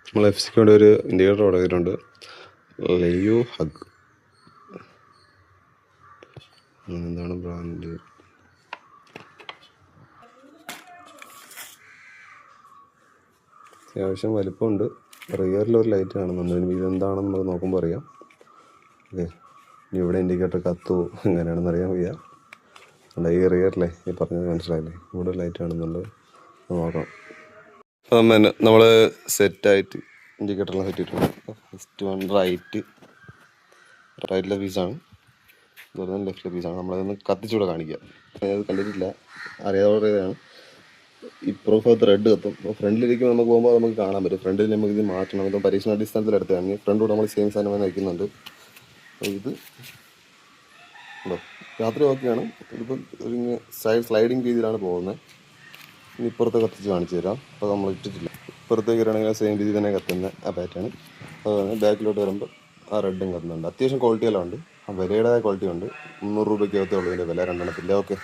നമ്മൾ FC വേണ്ടി ഒരു ഇൻഡിക്കേറ്റർ ഓർഡർ ചെയ്തിട്ടുണ്ട്. ലയോ ഹഗ്. എന്താണ് ബ്രാൻഡ്? അത്യാവശ്യം വലിപ്പമുണ്ട്. റിയറിലൊരു ലൈറ്റ് കാണുന്നുണ്ട്. ഇതെന്താണെന്ന് നമുക്ക് നോക്കുമ്പോൾ അറിയാം. ഓക്കെ, ഇനി ഇവിടെ ഇൻഡിക്കേറ്റർ കത്തുമോ എങ്ങനെയാണെന്ന് അറിയാൻ വയ്യ. അല്ല, ഈ റിയറിലെ ഈ പറഞ്ഞത് മനസ്സിലായില്ലേ, ഇവിടെ ലൈറ്റ് കാണുന്നുണ്ട്, നോക്കാം. അപ്പം നമ്മൾ സെറ്റായിട്ട് ഇൻഡിക്കേറ്ററെല്ലാം സെറ്റ് ചെയ്തിട്ടുണ്ട്. ഫസ്റ്റ് വൺ റൈറ്റിലെ പീസാണ്, ഇതുപോലെ ലെഫ്റ്റിലെ പീസാണ്. നമ്മളതൊന്ന് കത്തിച്ചൂടെ കാണിക്കുക. അത് കണ്ടിട്ടില്ല, അറിയാതെ ഓർഡർ ചെയ്തതാണ്. ഇപ്പുറം ഭാഗത്ത് റെഡ് കത്തും. അപ്പോൾ ഫ്രണ്ടിലിരിക്കുമ്പോൾ നമുക്ക് പോകുമ്പോൾ നമുക്ക് കാണാൻ പറ്റും. ഫ്രണ്ടിൽ നമുക്ക് ഇത് മാറ്റണം. ഇപ്പം പരീക്ഷണാടിസ്ഥാനത്തിൽ എടുത്തതാണ്. ഫ്രണ്ടോട് നമ്മൾ സെയിം സാധനം വയ്ക്കുന്നുണ്ട്. അപ്പോൾ ഇത് ഉണ്ടോ, രാത്രി ഓക്കെയാണ്. ഇതിപ്പം ഒരു സ്ലൈഡിങ് രീതിയിലാണ് പോകുന്നത്. ഇനി ഇപ്പുറത്ത് കത്തിച്ച് കാണിച്ചു തരാം. അപ്പോൾ നമ്മൾ ഇട്ടിട്ടില്ല. ഇപ്പുറത്തേക്ക് വരികയാണെങ്കിൽ സെയിം രീതി തന്നെ കത്തുന്ന ആ പാറ്റാണ്. അതുപോലെ ബാക്കിലോട്ട് വരുമ്പോൾ ആ റെഡും കത്തുന്നുണ്ട്. അത്യാവശ്യം ക്വാളിറ്റിയെല്ലാം ഉണ്ട്. ആ വിലയുടേതായ ക്വാളിറ്റി ഉണ്ട്. 300 രൂപയ്ക്കകത്തേ ഉള്ളൂ ഇതിൻ്റെ വില, രണ്ടെണ്ണത്തില്ല. ഓക്കെ.